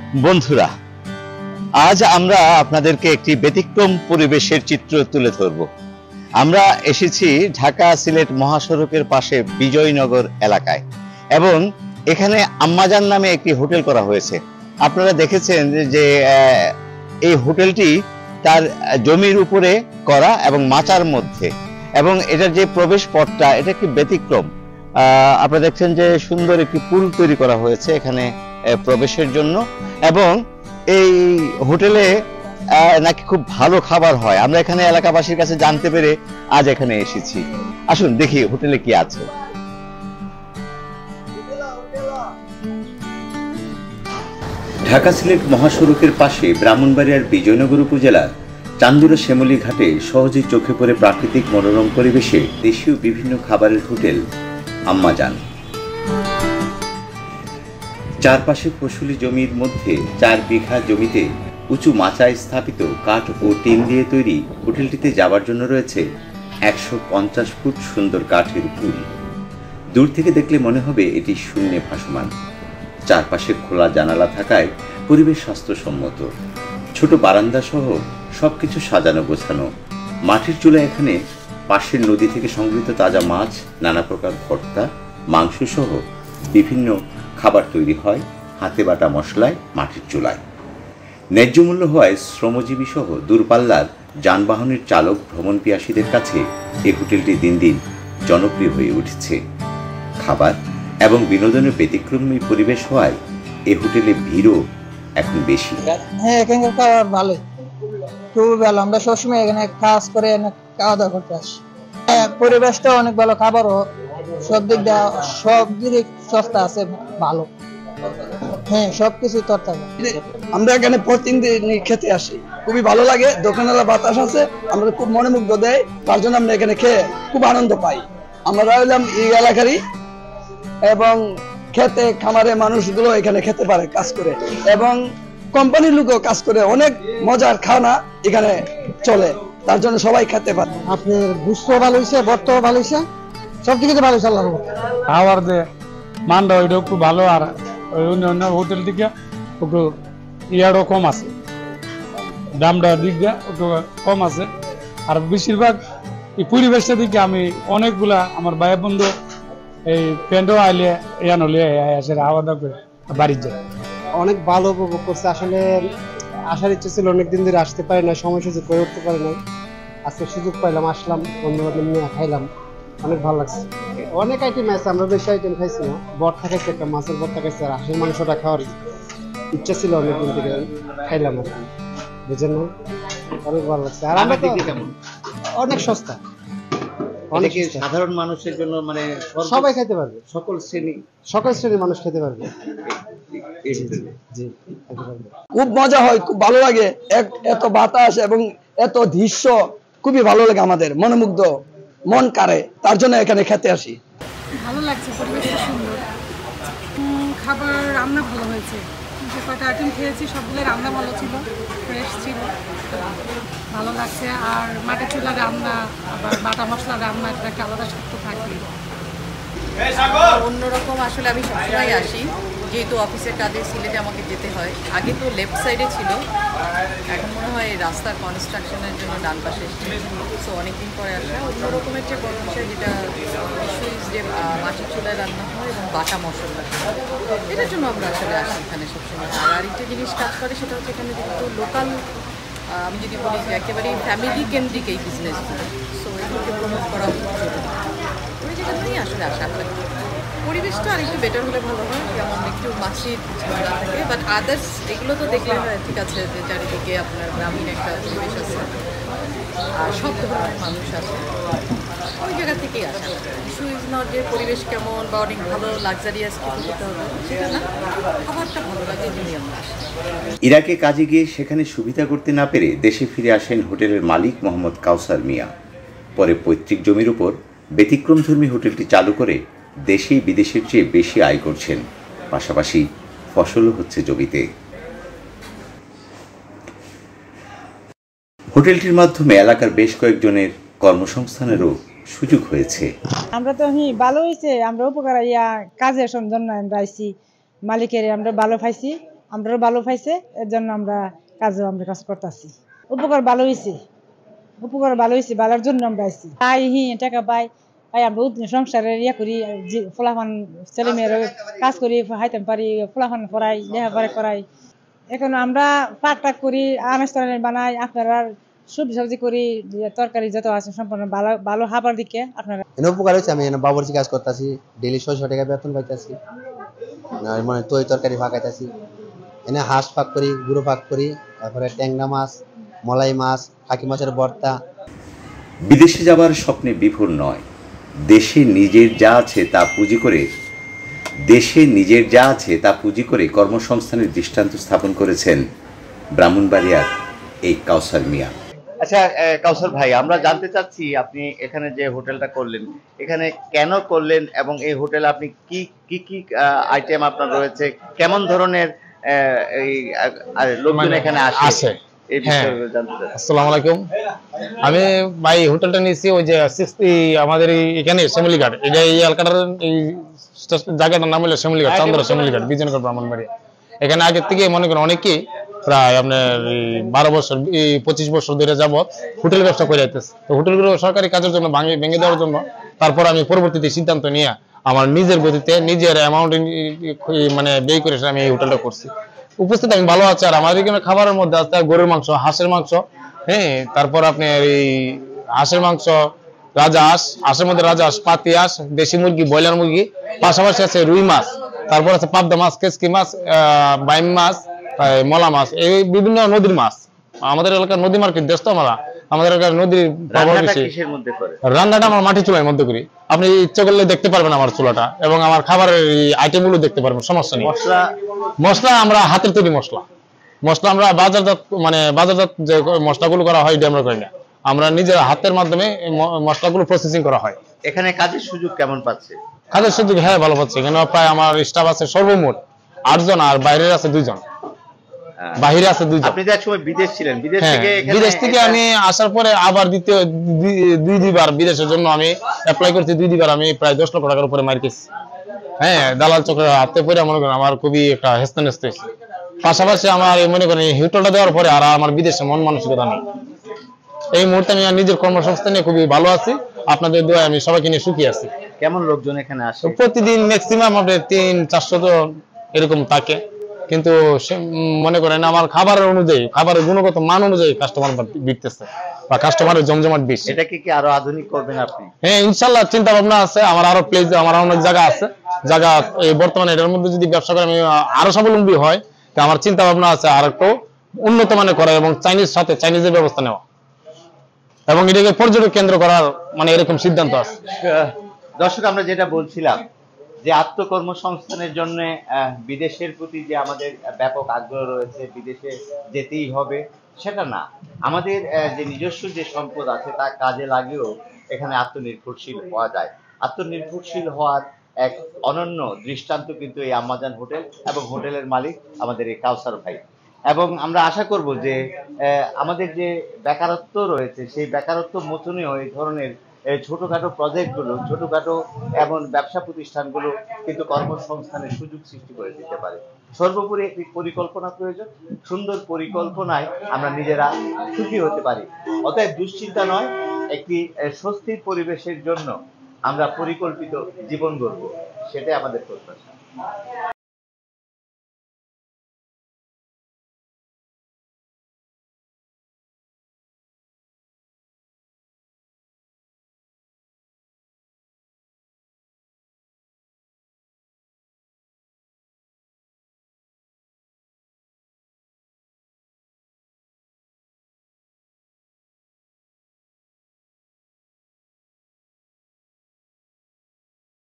বন্ধুরা, আজ আমরা আপনাদেরকে একটি ব্যতিক্রম পরিবেশের চিত্র তুলে ধরব। আমরা এসেছি ঢাকা সিলেট মহাসড়কের পাশে বিজয়নগর এলাকায় এবং এখানে আম্মাজান নামে একটি হোটেল করা হয়েছে। আপনারা দেখেছেন যে এই হোটেলটি তার জমির উপরে করা এবং মাচার মধ্যে, এবং এটার যে প্রবেশ পথটা এটা একটি ব্যতিক্রম। আপনারা দেখছেন যে সুন্দর একটি পুল তৈরি করা হয়েছে এখানে প্রবেশের জন্য, এবং এই হোটেলে নাকি খুব ভালো খাবার হয়। আমরা এখানে এলাকাবাসীর কাছে জানতে পেরে আজ এখানে এসেছি। আসুন দেখি হোটেলে কি আছে। ঢাকা সিলেট মহাসড়কের পাশে ব্রাহ্মণবাড়িয়ার বিজয়নগর উপজেলার চান্দুরা শ্যামলী ঘাটে সহজেই চোখে পড়ে প্রাকৃতিক মনোরম পরিবেশে দেশীয় বিভিন্ন খাবারের হোটেল আম্মাজান। চারপাশে ফসলি জমির মধ্যে 4 বিঘা জমিতে উঁচু মাচায় স্থাপিত কাঠ ও টিন দিয়ে তৈরি হোটেলটিতে যাবার জন্য রয়েছে 150 ফুট সুন্দর কাঠের পুল। দূর থেকে দেখলে মনে হবে এটি শূন্যে ভাসমান। চারপাশে খোলা জানালা থাকায় পরিবেশ স্বাস্থ্যসম্মত। ছোট বারান্দা সহ সবকিছু সাজানো গোছানো। মাটির চুলা এখানে পাশের নদী থেকে সংগৃহীত তাজা মাছ, নানা প্রকার ভর্তা, মাংস সহ বিভিন্ন খাবার তৈরি হয় হাতে বাটা মশলায় মাটির চুলায়। ন্যায্য মূল্য হওয়ায় শ্রমজীবী সহ দূরপাল্লার যানবাহনের চালক ভ্রমণ পিয়াসীদের কাছে এই হোটেলটি দিন দিন জনপ্রিয় হয়ে উঠছে। খাবার এবং বিনোদনের ব্যতিক্রমী পরিবেশ হওয়ায় এই হোটেলে ভিড়ও এখন বেশি। হ্যাঁ, এখানকার খাবার ভালো, খুবই ভালো। আমরা সবসময় এখানে কাজ করে খাওয়া দাওয়া করতে আসি। পরিবেশটা অনেক ভালো, খাবারও সব দিক দিয়ে সব দিক সস্তা আছে, ভালো। হ্যাঁ, সবকিছু তরতাজা। আমরা এখানে প্রতিদিন খেতে আসি, খুবই ভালো লাগে। দোকানের বাতাস আছে, আমরা খুব মনে মুগ্ধ দেয়, তার জন্য আমরা এখানে খেয়ে খুব আনন্দ পাই। আমরা হইলাম এই এলাকারই, এবং খেতে খামারে মানুষগুলো এখানে খেতে পারে কাজ করে, এবং কোম্পানির লোকও কাজ করে। অনেক মজার খানা এখানে চলে, তার জন্য সবাই খেতে পারে। আপনার গুস্ত ভালো হয়েছে, ভর্তা ভালো হয়েছে, সব দিকে ভালো হয়েছে। আল্লাহর রহমতে খাওয়ার যে মানটা ওইটা একটু ভালো, আর অন্য অন্য হোটেল থেকে একটু ইয়ারও কম আছে, দামটা দিক দিয়ে একটু কম আছে। আর বেশিরভাগ এই পরিবেশটা দিকে আমি অনেকগুলা আমার ভাই বন্ধু এই ফ্রেন্ডও আইলে ইয়ান হলে আসে খাওয়া দাওয়া করে বাড়ির যায়। অনেক ভালো উপভোগ করছে। আসলে আসার ইচ্ছে ছিল, অনেকদিন ধরে আসতে পারি না, সময় সুযোগ করে উঠতে পারি না। আজকে সুযোগ পাইলাম, আসলাম, বন্ধু বান্ধব নিয়ে খাইলাম, অনেক ভালো লাগছে। অনেক আইটেম আছে, আমরা বেশি আইটেম খাইছি না। ভর্তা খাইছি, একটা মাছের ভর্তা খাইছি, আর হাঁসের মাংসটা খাওয়ার ইচ্ছা ছিল অনেকদিন থেকে, খাইলাম আর কি, বুঝেন না? অনেক ভালো লাগছে। আর আমরা অনেক সস্তা, অনেক সাধারণ মানুষের জন্য, মানে সবাই খেতে পারবে, সকল শ্রেণীর মানুষ খেতে পারবে। খুব মজা হয়, খুব ভালো লাগে। এত বাতাস এবং এত দৃশ্য খুবই ভালো লাগে, আমাদের মনোমুগ্ধ, মন কাড়ে, তার জন্য এখানে খেতে আসি। ভালো লাগছে, পরিবেশটা সুন্দর, খাবার রান্না ভালো হয়েছে। যে কয়টা আইটেম খেয়েছি সবগুলো রান্না ভালো ছিল, ফ্রেশ ছিল, ভালো লাগছে। আর মাটির চুলা রান্না, আবার বাটা মশলা রান্না, এটা একটা আলাদা সত্য থাকে, অন্যরকম। আসলে আমি সবসময় আসি, যেহেতু অফিসের কাজে সিলেটে আমাকে যেতে হয়। আগে তো লেফট সাইডে ছিল, এখন মনে হয় রাস্তার কনস্ট্রাকশনের জন্য ডান পাশে এসেছে। সো অনেকদিন পরে আসা, অন্যরকম একটা বিষয়, যেটা যে মাটির চুলায় রান্না হয় এবং বাটা মশলা, এটার জন্য আমরা আসলে আসি এখানে সবসময়। আর আরেকটা জিনিস কাজ করে, সেটা হচ্ছে এখানে যেহেতু লোকাল, আমি যদি বলি যে একেবারেই ফ্যামিলি কেন্দ্রিক এই বিজনেসগুলো, সো এগুলোকে প্রমোট করা খুব জরুরি। ওই জায়গাতেই আসলে আসা হয়। পরিবেশটা আর একটু বেটার হলে ভালো হয়, যেমন একটু মাছির ঝামেলা থাকে, বাট আদার্স এগুলো তো দেখলে হয় ঠিক আছে, যে চারিদিকে আপনার গ্রামীণ একটা পরিবেশ আছে, আর সব ধরনের মানুষ আছে, ওই জায়গা থেকেই আসা। ইস্যু ইজ নট যে পরিবেশ কেমন বা অনেক ভালো লাক্সারিয়াস কিছু করতে হবে, সেটা না, খাবারটা ভালো লাগে, এই জন্যই আমরা আসি। ইরাকে কাজে গিয়ে সেখানে সুবিধা করতে না পেরে দেশে ফিরে আসেন হোটেলের মালিক মোহাম্মদ কাউসার মিয়া। পরে পৈতৃক জমির উপর ব্যতিক্রমধর্মী হোটেলটি চালু করে দেশি বিদেশের চেয়ে বেশি আয় করছেন, পাশাপাশি ফসলও হচ্ছে জমিতে। হোটেলটির মাধ্যমে এলাকার বেশ কয়েকজনের কর্মসংস্থানেরও সুযোগ হয়েছে। আমরা তো ভালো হয়েছে, আমরা উপকার কাজের জন্য আমরা আইছি, মালিকের আমরা ভালো পাইছি, আমরাও ভালো পাইছে, এর জন্য আমরা কাজ করতেছি। উপকার ভালো হয়েছে, ভালোর জন্য আমরা আইছি। টাকা পাই আমরা সংসারে করি, ফলাফান ছেলে মেয়েরা কাজ করি, হাইতাম পারি, ফলাফান পড়াই, লেখাপড়া করাই। এখন আমরা পাক করি, আনাজ বানাই, আপনারা সবজি করি, তরকারি যত আছে সম্পূর্ণ ভালো খাবার দিকে আপনারা। উপকার হচ্ছে, আমি বাবুর্চি কাজ করতেছি, ডেলি 600 টাকা বেতন পাইতেছি, মানে তরকারি ফাঁকাইতেছি। এনে হাঁস ফাঁক করি, গুঁড়ো ফাঁক করি, তারপরে ট্যাংরা মাছ, মলাই মাছ, কাকি মাছের ভর্তা। বিদেশে যাবার স্বপ্নে বিভোর নয়, দেশে নিজের যা আছে তা পুঁজি করে কর্মসংস্থানের দৃষ্টান্ত স্থাপন করেছেন ব্রাহ্মণবাড়িয়ার এই কাউসার মিয়া। আচ্ছা কাউসার ভাই, আমরা জানতে চাচ্ছি আপনি এখানে যে হোটেলটা করলেন, এখানে কেন করলেন এবং এই হোটেলে আপনি কি কি কি আইটেম আপনার রয়েছে, কেমন ধরনের এই লোকজন এখানে আসে এই বিষয়ে জানতে চাচ্ছি। আসসালামু আলাইকুম। আমি ভাই হোটেলটা নিয়েছি ওই যে আমাদের এখানে শ্যামলীঘাট, এটা এই এলাকাটার এই জায়গাটার নাম হলো শ্যামলীঘাট, চন্দ্র শ্যামলীঘাট, বিজয়নগর, ব্রাহ্মণবাড়িয়া। এখানে আগের থেকে মনে করেন অনেকেই প্রায় আপনার 12 বছর 25 বছর ধরে যাবত হোটেল ব্যবসা করে যাইতেছে। তো হোটেলগুলো সরকারি কাজের জন্য ভেঙে দেওয়ার জন্য তারপর আমি পরবর্তীতে সিদ্ধান্ত নিয়ে আমার নিজের গতিতে নিজের অ্যামাউন্ট মানে ব্যয় করে আমি এই হোটেলটা করছি। উপস্থিত আমি ভালো আছে। আর আমার এখানে খাবারের মধ্যে আছে গরুর মাংস, হাঁসের মাংস, হ্যাঁ, তারপর আপনার এই হাঁসের মাংস, হাঁসের মধ্যে রাজহাঁস, পাতি হাঁস, দেশি মুরগি, ব্রয়লার মুরগি, পাশাপাশি আছে রুই মাছ, তারপর আছে পাবদা মাছ, কেচকি মাছ, বাইম মাছ, মলা মাছ, এই বিভিন্ন নদীর মাছ। আমাদের এলাকার নদী মার্কেট দেশ তো আমাদের এলাকার নদীর প্রভাব বেশি। রান্নাটা আমার মাটি চুলার মধ্যে করি, আপনি ইচ্ছে করলে দেখতে পারবেন আমার চুলাটা, এবং আমার খাবারের আইটেম গুলো দেখতে পারবেন, সমস্যা নেই। মশলা আমরা হাতের তৈরি মশলা আমরা বাজারজাত যে মশলাগুলো করা হয় এটা আমরা করি না, আমরা নিজের হাতের মাধ্যমে মশলাগুলো প্রসেসিং করা হয়। এখানে কাজের সুযোগ কেমন পাচ্ছে? কাজের সুযোগ হ্যাঁ ভালো পাচ্ছে। এখানে প্রায় আমার স্টাফ আছে সর্বমোট 8 জন, আর বাইরের আছে 2 জন। বাহিরে আছে 2 জন। আপনি তো একসময় বিদেশ ছিলেন, বিদেশ থেকে আমি আসার পরে আবার দুইবার বিদেশের জন্য আমি অ্যাপ্লাই করছি। 2বার আমি প্রায় 10 লক্ষ টাকার উপরে মার খেয়েছি। হ্যাঁ, দালাল চক্রের হাতে পড়ে মনে করেন আমার খুবই একটা হেস্তনেস্ত হয়েছে। পাশাপাশি আমার মনে করেন এই হোটেলটা দেওয়ার পরে আর আমার বিদেশে মন মানসিকতা নেই। এই মুহূর্তে আমি নিজের কর্মসংস্থান নিয়ে খুবই ভালো আছি, আপনাদের দোয়ায় আমি সবাইকে নিয়ে সুখী আছি। কেমন লোকজন এখানে আসে? প্রতিদিন ম্যাক্সিমাম আপনার 300-400 জন এরকম থাকে, কিন্তু মনে করেন আমার খাবারের অনুযায়ী, খাবারের গুণগত মান অনুযায়ী কাস্টমার বিকতেছে বা কাস্টমারের জমজমাট বেশি। এটাকে কি আরো আধুনিক করবেন আপনি? হ্যাঁ, ইনশাআল্লাহ চিন্তা ভাবনা আছে। আমার আরো প্লেস, আমার অনেক জায়গা আছে, এই বর্তমানে এটার মধ্যে যদি ব্যবসা করে আমি আরো স্বাবলম্বী হয়, তো আমার চিন্তা ভাবনা আছে আর একটু উন্নত মানের করা এবং চাইনিজের ব্যবস্থা নেওয়া, এবং এটাকে পর্যটক কেন্দ্র করার মানে এরকম সিদ্ধান্ত আছে। দর্শক, আমরা যেটা বলছিলাম যে আত্মকর্মসংস্থানের জন্য বিদেশের প্রতি যে আমাদের ব্যাপক আগ্রহ রয়েছে, বিদেশে যেতেই হবে সেটা না, আমাদের যে নিজস্ব যে সম্পদ আছে তা কাজে লাগেও এখানে আত্মনির্ভরশীল হওয়া যায়। আত্মনির্ভরশীল হওয়ার এক অনন্য দৃষ্টান্ত কিন্তু এই আম্মাজান হোটেল এবং হোটেলের মালিক আমাদের এই কাউসার ভাই। এবং আমরা আশা করব যে আমাদের যে বেকারত্ব রয়েছে সেই বেকারত্ব মোচনেও এই ধরনের ছোটখাটো প্রজেক্টগুলো, ছোটখাটো এমন ব্যবসা প্রতিষ্ঠানগুলো কিন্তু কর্মসংস্থানের সুযোগ সৃষ্টি করে দিতে পারে। সর্বোপরি একটি পরিকল্পনা প্রয়োজন। সুন্দর পরিকল্পনায় আমরা নিজেরা সুখী হতে পারি। অতএব দুশ্চিন্তা নয়, একটি স্বস্তির পরিবেশের জন্য আমরা পরিকল্পিত জীবন গড়ব, সেটাই আমাদের প্রত্যাশা।